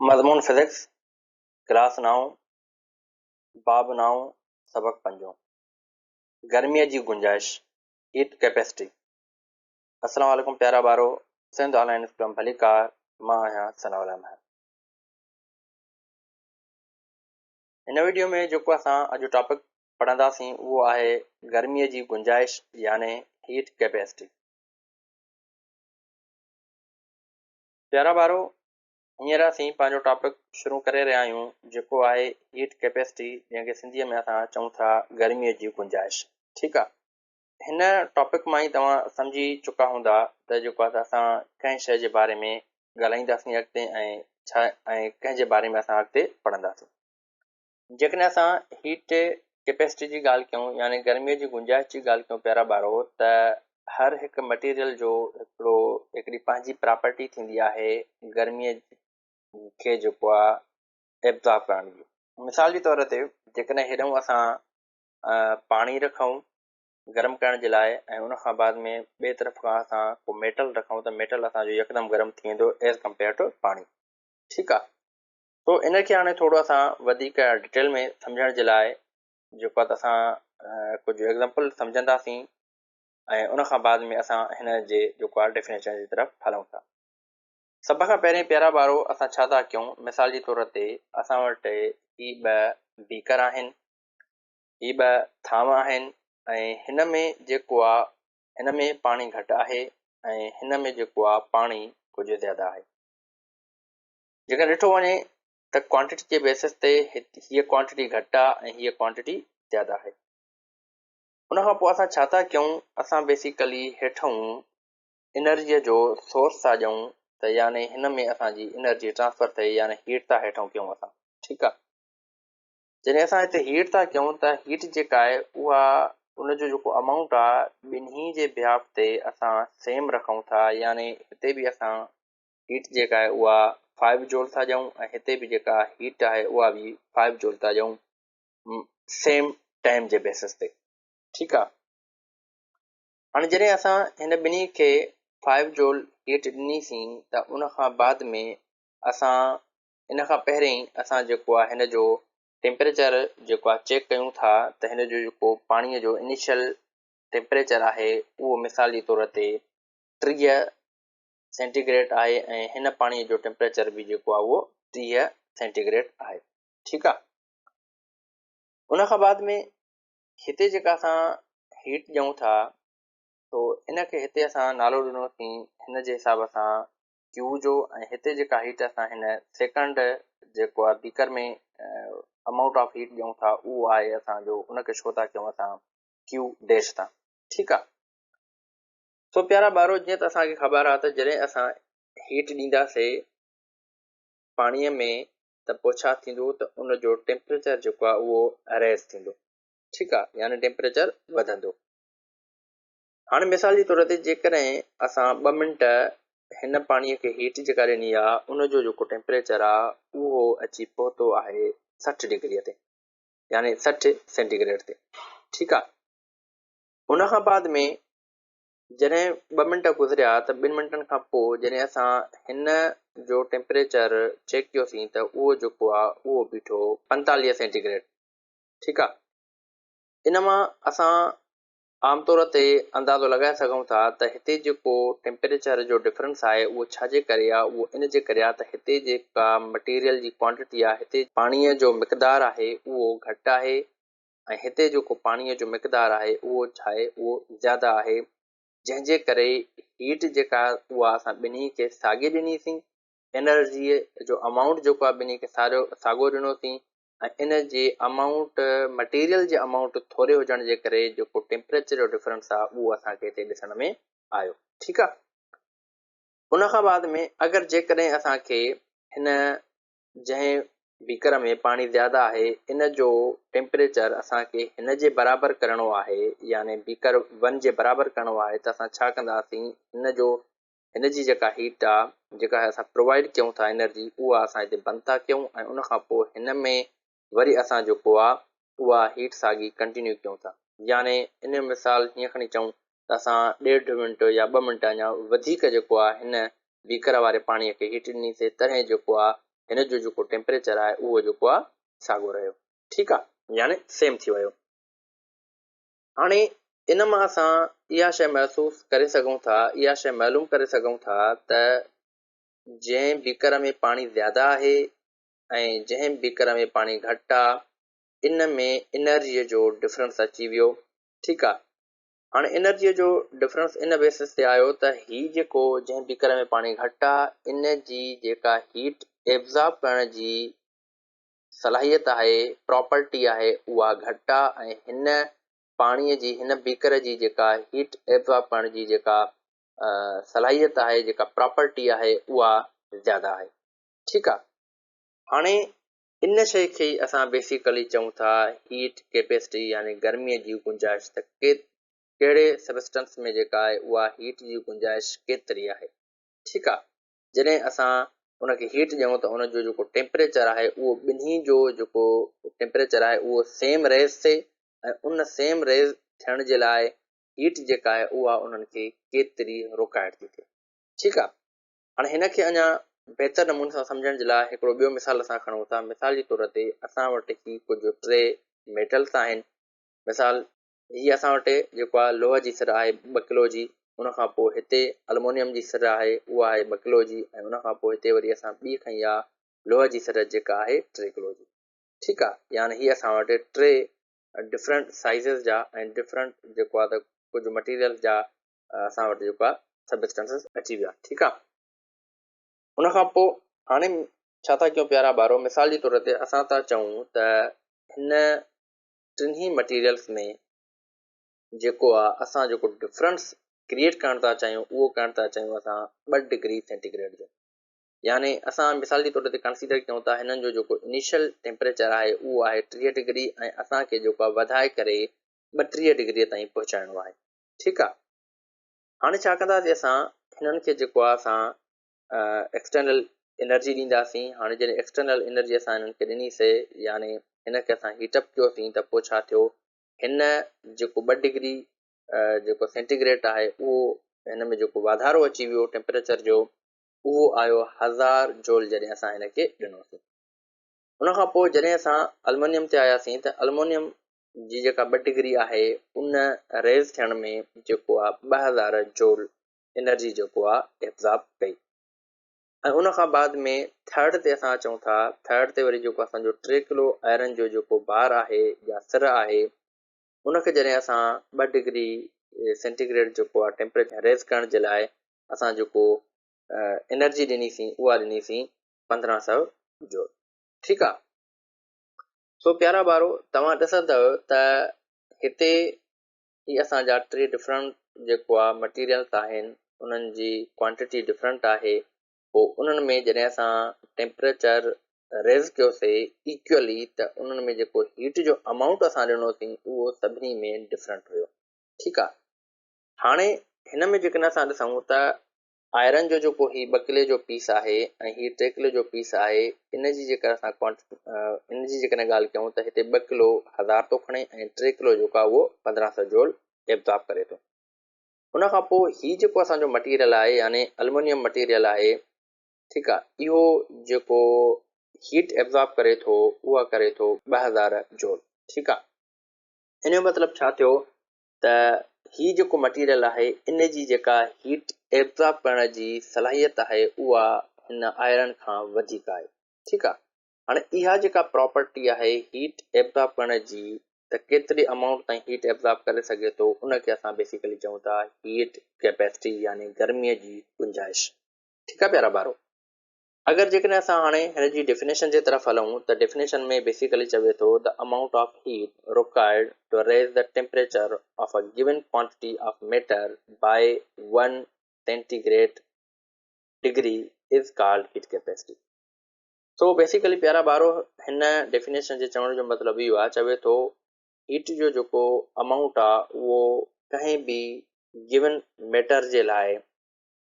मज़मून physics class 9 बाब 9 सबक 5 गर्मीअ जी गुंजाइश हीट कैपेसिटी। अस्सलाम वालेकुम प्यारा ॿारो, सिंध ऑनलाइन स्कूल भलीकार, मां आहियां सनाउल्ला महर। हिन वीडियो में जेको असां अॼु टॉपिक पढ़ंदासीं उहो आहे गर्मीअ जी गुंजाइश याने हीट कैपेसिटी। प्यारा ॿारो, हींअर असीं पंहिंजो टॉपिक शुरू करे रहिया आहियूं जेको आहे हीट कैपेसिटी, जंहिंखे सिंधीअ में असां चऊं था गर्मीअ जी गुंजाइश। ठीकु आहे, हिन टॉपिक मां ई तव्हां सम्झी चुका हूंदा त जेको आहे असां कंहिं शइ जे बारे में ॻाल्हाईंदासीं अॻिते ऐं छा ऐं कंहिंजे बारे में असां अॻिते पढ़ंदासीं। जेकॾहिं असां हीट कैपेसिटी जी ॻाल्हि कयूं यानी गर्मीअ जी गुंजाइश जी ॻाल्हि कयूं प्यारा ॿारो, त हर हिकु मटीरियल जो हिकिड़ी पंहिंजी प्रॉपर्टी थींदी आहे गर्मीअ खे जेको आहे एब्ज़ॉर्ब करण जी। मिसाल जे तौर ते जेकॾहिं हेॾूं असां पाणी रखूं गरम करण जे लाइ ऐं उन खां बाद में ॿिए तरफ़ खां असां को मेटल रखूं त मेटल असांजो यकदमि गरम थी वेंदो एज़ कम्पेयर टू पाणी। ठीकु आहे, तो इनखे हाणे थोरो असां वधीक डिटेल में सम्झण जे लाइ जेको आहे असां कुझु एग्ज़ाम्पल सम्झंदासीं ऐं उन खां बाद में असां हिन जे जेको आहे डेफिनेशन जी तरफ़ हलूं था। सभ खां पहिरीं प्यारा ॿारो असां छा था कयूं, मिसाल जे तौर ते असां वटि ही 2 बीकर आहिनि, ही 2 थाम आहिनि ऐं हिन में जेको आहे हिन में पाणी घटि आहे ऐं हिन में जेको आहे पाणी कुझु ज़्यादा आहे। जेकर ॾिठो वञे त क्वांटिटी जे बेसिस ते हीअ क्वांटिटी घटि आहे ऐं हीअ क्वांटिटी ज़्यादा आहे। उन खां पोइ असां छा था कयूं, असां बेसिकली हेठूं एनर्जीअ जो सोर्स था ॾियूं त यानी हिन में असांजी एनर्जी ट्रांसफर थिए यानी हीट था हेठूं कयूं असां। ठीकु आहे, जॾहिं असां हिते हीट था कयूं त हीट जेका आहे उहा उनजो जेको अमाउंट आहे ॿिन्ही जे बिहाफ ते असां सेम रखूं था, यानी हिते बि असां हीट जेका आहे उहा 5 जूल था ॾियूं ऐं हिते बि जेका हीट आहे उहा बि 5 जूल था ॾियूं सेम टाइम जे बेसिस ते। ठीकु आहे, हाणे जॾहिं असां हिन ॿिन्ही खे 5 जूल हीट ॾिनीसीं त उन खां बाद में असां इन खां पहिरीं असां जेको आहे हिन जो टेम्परेचर जेको आहे चेक कयूं था त हिन जो जेको पाणीअ जो इनिशियल टेम्परेचर आहे उहो मिसाल जे तौर ते 30 सेंटीग्रेड आहे ऐं हिन पाणीअ जो टेम्परेचर बि जेको आहे उहो 30 सेंटीग्रेड आहे। ठीकु आहे, उन खां बाद में हिते जेका असां हीट ॾियूं था तो इनखे हिते असां नालो ॾिनोसीं हिन जे हिसाब सां क्यू जो, ऐं हिते जेका हीट असां हिन सेकंड जेको आहे बीकर में अमाउंट ऑफ हीट ॾियूं था उहो आहे असांजो, उनखे छो था कयूं असां क्यू डैश था। ठीकु आहे, सो प्यारा ॿारो, जीअं त असांखे ख़बर आहे त जॾहिं असां हीट ॾींदासीं पाणीअ में त पोइ छा थींदो त उनजो टेम्परेचर जेको आहे उहो रेज़ थींदो। ठीकु आहे, यानी टेम्परेचर वधंदो। हाणे मिसाल जे तौर ते जेकॾहिं असां 2 मिंट हिन पाणीअ खे हीट जेका ॾिनी आहे उनजो जेको टेम्परेचर आहे उहो अची पहुतो आहे 60 डिग्रीअ ते यानी 60 सेंटीग्रेड ते। ठीकु आहे, उन खां बाद में जॾहिं 2 मिंट गुज़रिया त 2 मिंटनि खां पोइ जॾहिं असां हिन जो टेम्परेचर चेक कयोसीं त उहो जेको आहे उहो बीठो 45 सेंटीग्रेड। ठीकु आहे, इन मां असां आमतौर ते अंदाज़ो लॻाए सघूं था त हिते जेको टेम्परेचर जो डिफरेंस आहे उहो छाजे करे आहे, उहो इन जे करे आहे त हिते जेका मटीरियल जी क्वांटिटी आहे, हिते पाणीअ जो मिक़दार आहे उहो घटि आहे ऐं हिते जेको पाणीअ जो मिक़दार आहे उहो छा आहे उहो ज़्यादा आहे, जंहिंजे करे हीट जेका उहा असां ॿिन्ही खे साॻे ॾिनीसीं, एनर्जीअ जो अमाउंट जेको आहे ॿिन्ही खे साॻियो ॾिनोसीं ऐं इन जे अमाउंट मटीरियल जे अमाउंट थोरे हुजण जे करे जेको टेम्परेचर जो डिफरेंस आहे उहो असांखे हिते ॾिसण में आयो। ठीकु आहे, उन खां बाद में अगरि जेकॾहिं असांखे हिन जंहिं बीकर में पाणी ज़्यादा आहे इन जो टेम्परेचर असांखे हिन जे बराबरि करिणो आहे यानी बीकर 1 जे बराबरि करिणो आहे त असां छा कंदासीं, हिन जी जेका हीट आहे जेका असां प्रोवाइड कयूं था एनर्जी उहा असां हिते बंदि था कयूं ऐं उन खां पोइ हिन में वरी असां जेको आहे उहा हीट साॻी कंटिन्यू कयूं था। यानी इन मिसाल हीअं खणी चऊं त असां 1.5 मिंट या 2 मिंट अञा वधीक जेको आहे हिन बीकर वारे पाणीअ खे हीट ॾिनीसीं, तॾहिं जेको आहे हिन जो जेको टेम्परेचर आहे उहो जेको आहे साॻियो रहियो। ठीकु आहे, यानी सेम थी वियो। हाणे इन मां असां इहा शइ महसूसु करे सघूं था, इहा शइ मालूम करे सघूं था त जंहिं बीकर में पाणी ज़्यादा आहे ऐं जंहिं बीकर में पाणी घटि आहे, इन में एनर्जीअ जो डिफरेंस अची वियो। ठीकु आहे, हाणे एनर्जीअ जो डिफरेंस इन बेसिस ते आयो त हीउ जेको जंहिं बीकर में पाणी घटि आहे, इन जी जेका हीट एब्ज़ॉर्ब करण जी सलाहियत आहे, प्रॉपर्टी आहे, उहा घटि आहे, ऐं हिन पाणीअ जी, हिन बीकर जी जेका हीट एब्ज़ॉर्ब करण जी जेका सलाहियत आहे, जेका प्रॉपर्टी आहे, उहा ज़्यादा आहे। ठीकु आहे, हाणे इन शइ खे असां बेसिकली चऊं था हीट कैपेसिटी, यानी गर्मीअ जी गुंजाइश। त कहिड़े सबस्टेंस में जेका आहे उहा हीट जी गुंजाइश केतिरी आहे। ठीकु आहे, जॾहिं असां उनखे हीट ॾियूं त उनजो जेको टेम्परेचर आहे उहो ॿिन्ही जो जेको टेम्परेचर आहे उहो सेम रेज़ थिए, ऐं उन सेम रेज़ थियण जे लाइ हीट जेका आहे उहा उन्हनि खे केतिरी रुकाइट थी थिए। ठीकु आहे, हाणे हिन खे अञा बहितर नमूने सां सम्झण जे लाइ हिकिड़ो ॿियो मिसाल असां खणूं था। मिसाल जे तौर ते असां वटि ही कुझु टे मेटल्स आहिनि। मिसाल हीअ असां वटि जेको आहे लोह जी सिर आहे 2 किलो जी, उनखां पोइ हिते अलमोनियम जी सिर आहे, उहा आहे 2 किलो जी, ऐं उनखां पोइ हिते वरी असां ॿी खई आहे लोह जी सिर जेका आहे 3 किलो जी। ठीकु आहे, यानी हीअ असां वटि टे डिफरेंट साइज़िस जा ऐं डिफरेंट जेको आहे त कुझु मटीरियल जा असां वटि जेको आहे सबस्टेंसिस अची विया। ठीकु आहे, उनखां पोइ हाणे छा था कयूं प्यारा ॿारो, मिसाल जे तौर ते असां था चऊं त हिन टिन्ही मटीरियल्स में जेको आहे असां जेको डिफरेंस क्रिएट करणु था चाहियूं उहो करणु था चाहियूं असां 2 डिग्री सेंटीग्रेड जो। यानी असां मिसाल जे तौर ते कंसीडर कयूं था हिननि जो जेको इनिशियल टेम्परेचर आहे उहो आहे 30 डिग्री, ऐं असांखे जेको आहे वधाए करे 32 डिग्रीअ ताईं पहुचाइणो आहे। ठीकु आहे, हाणे छा कंदासीं, असां हिननि खे जेको आहे असां एक्सटर्नल एनर्जी ॾींदासीं। हाणे जॾहिं एक्सटर्नल एनर्जी असां हिननि खे ॾिनीसीं, यानी हिनखे असां हीटअप कयोसीं, त पोइ छा थियो, हिन जेको 2 डिग्री जेको सेंटीग्रेड आहे उहो हिन में जेको वाधारो अची वियो टेम्परेचर जो, उहो आयो 1000 जूल जॾहिं असां हिनखे ॾिनोसीं। उनखां पोइ जॾहिं असां अलमोनियम ते आयासीं त अलमोनियम जी जेका 2 डिग्री आहे उन रेज़ थियण में जेको आहे 2000 जूल एनर्जी जेको आहे एब्ज़ॉर्ब कई। ऐं उनखां बाद में थर्ड ते असां अचूं था, थर्ड ते वरी जेको असांजो 3 किलो आयरन जो जेको बार आहे या सिर आहे, उनखे जॾहिं असां 2 डिग्री सेंटीग्रेड जेको आहे टेम्परेचर रेज़ करण जे लाइ असां जेको एनर्जी ॾिनीसीं उहा ॾिनीसीं 1500 जूल। ठीकु आहे, सो प्यारा ॿारो तव्हां ॾिसंदव त हिते ही असांजा 3 डिफरेंट जेको आहे मटीरियल्स आहिनि, उन्हनि जी क्वांटिटी डिफरेंट आहे। पोइ उन्हनि में जॾहिं असां टेम्परेचर रेज़ कयोसीं इक्वली, त उन्हनि में जेको हीट जो अमाउंट असां ॾिनोसीं उहो सभिनी में डिफरेंट हुयो। ठीकु आहे, हाणे हिन में जेकॾहिं असां ॾिसूं त आयरन जो जेको ही 2 किले जो पीस आहे ऐं ही 3 किले जो पीस आहे, इन जी जेकर असां इन जी जेकॾहिं ॻाल्हि कयूं त हिते 2 किलो 1000 थो खणे ऐं 3 किलो जेको आहे उहो 1500 जूल एब्ज़ॉर्ब करे थो। उनखां पोइ ही जेको असांजो मटीरियल आहे यानी अलमोनियम मटीरियल आहे, ठीकु आहे, इहो जेको हीट एब्ज़ॉर्ब करे थो उहा करे थो 2000 जूल। ठीकु आहे, इन जो मतिलबु छा थियो त ही जेको मटीरियल आहे इन जी जेका हीट एब्ज़ॉर्ब करण जी सलाहियत आहे उहा हिन आयरन खां वधीक आहे। ठीकु आहे, हाणे इहा जेका प्रॉपर्टी आहे हीट एब्ज़ॉर्ब करण जी, त केतिरी अमाउंट ताईं हीट एब्ज़ॉर्ब करे सघे थो, उनखे असां बेसिकली चऊं था हीट कैपेसिटी यानी गर्मीअ जी गुंजाइश। ठीकु आहे प्यारा ॿारो, अगरि जेकॾहिं असां हाणे हिन जी डेफिनेशन जे तरफ़ हलूं त डेफिनेशन में बेसिकली चवे थो the amount of heat required to raise the temperature of a given quantity of matter by 1 centigrade degree is called heat capacity. So basically प्यारा ॿारो हिन डेफिनेशन जे चवण जो मतिलबु इहो आहे, चवे थो हीट जो जेको अमाउंट आहे उहो कंहिं बि गिवन मैटर जे लाइ,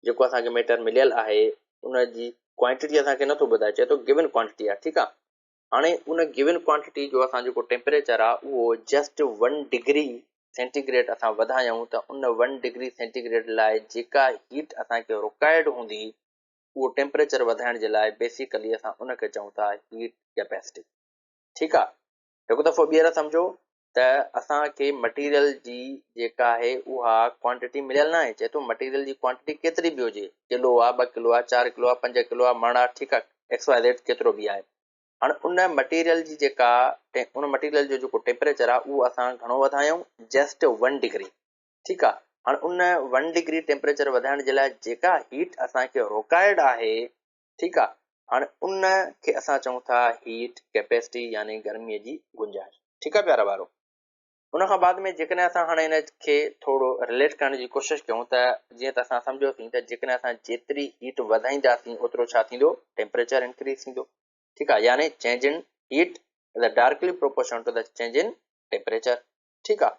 जेको असांखे मैटर मिलियल आहे उन जी क्वांटिटी असांखे नथो ॿुधाए, चए थो गिवन क्वांटिटी आहे। ठीकु आहे, हाणे उन गिवन क्वांटिटी जो असां जेको टेम्परेचर आहे उहो जस्ट 1 डिग्री सेंटीग्रेड असां वधायूं त उन 1 डिग्री सेंटीग्रेड लाइ जेका हीट असांखे रिक्वायर्ड हूंदी उहो टेम्परेचर वधाइण जे लाइ बेसिकली असां उनखे चऊं था हीट कैपेसिटी। ठीकु आहे, हिकु दफ़ो ॿीहर सम्झो त असांखे मटीरियल जी जेका आहे उहा क्वांटिटी मिलियल न आहे। चए थो मटीरियल जी क्वांटिटी केतिरी बि हुजे, किलो आहे, 2 किलो आहे, 4 किलो आहे, 5 किलो आहे, मण आहे, ठीकु आहे, XYZ केतिरो बि आहे। हाणे उन मटीरियल जी जेका उन मटीरियल जो जेको टेम्परेचर आहे उहो असां घणो वधायूं, जस्ट 1 डिग्री। ठीकु आहे, हाणे उन 1 डिग्री टेम्परेचर वधाइण जे लाइ जेका हीट असांखे रोकाइड आहे, ठीकु आहे, हाणे उन खे असां चऊं था हीट कैपेसिटी यानी गर्मीअ जी गुंजाइश। ठीकु आहे प्यारा ॿारो। उन खां बाद में जेकॾहिं असां हाणे हिन खे थोरो रिलेट करण जी कोशिशि कयूं त जीअं त असां सम्झोसीं त जेकॾहिं असां जेतिरी हीट वधाईंदासीं ओतिरो छा थींदो, टेम्परेचर इंक्रीज़ थींदो। ठीकु आहे, यानी change in heat is directly proportional to the change in temperature. ठीकु आहे,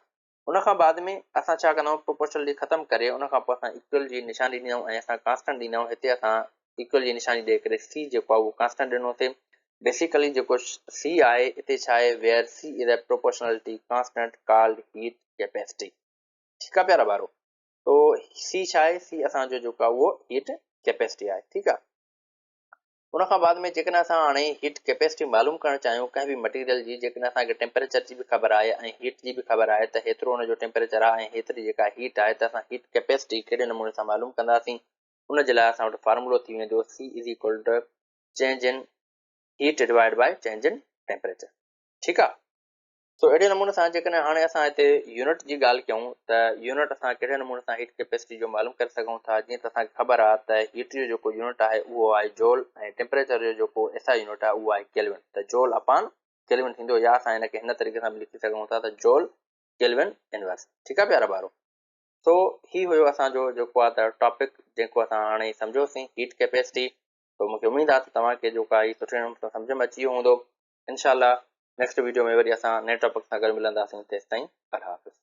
उन खां बाद में असां छा कंदा आहियूं, प्रोपोर्शनल जी ख़तमु करे उन खां पोइ असां इक्वल जी निशानी ॾींदा आहियूं ऐं असां कांस्टेंट ॾींदा आहियूं। हिते असां इक्वल जी निशानी ॾेई करे सी जेको आहे उहो कांस्टेंट ॾिनोसीं। बेसिकली जेको सी आहे हिते छा आहे, where C is a proportionality constant called heat capacity. ठीकु आहे प्यारा ॿारो। तो सी छा आहे, सी असांजो जेको आहे उहो हीट कैपेसिटी आहे। ठीकु आहे, उन खां बाद में जेकॾहिं असां हाणे हीट कैपेसिटी मालूम करणु चाहियूं कंहिं बि मटीरियल जी, जेकॾहिं असांखे टेम्परेचर जी बि ख़बर आहे ऐं हीट जी बि ख़बर आहे त हेतिरो हुनजो टेम्परेचर आहे ऐं हेतिरी जेका हीट आहे, त असां हीट कैपेसिटी कहिड़े नमूने सां मालूम कंदासीं। उन जे लाइ असां वटि फार्मूलो थी वेंदो C is equal to change in heat divide by change in temperature. ठीकु आहे, सो अहिड़े नमूने सां जेकॾहिं हाणे असां हिते यूनिट जी ॻाल्हि कयूं त यूनिट असां कहिड़े नमूने सां हीट कैपेसिटी जो मालूम करे सघूं था। जीअं त असांखे ख़बर आहे त हीट जो जेको यूनिट आहे उहो आहे जोल ऐं टेम्परेचर जो जेको SI यूनिट आहे उहो आहे केल्विन। त जोल अपान केल्विन थींदो, या असां हिनखे हिन तरीक़े सां बि लिखी सघूं था त जोल केल्विन इनवर्स। ठीकु आहे प्यारा ॿारो। सो ही हुयो असांजो जेको आहे त टॉपिक जेको असां हाणे सम्झोसीं हीट कैपेसिटी। तो मूंखे उमेदु आहे त तव्हांखे जेको आहे सुठे नमूने सां सम्झ में अची वियो हूंदो। इनशाला नेक्स्ट वीडियो में वरी असां नए टॉपिक सां गॾु मिलंदासीं। तेसिताईं अल्लाह हाफ़िज़।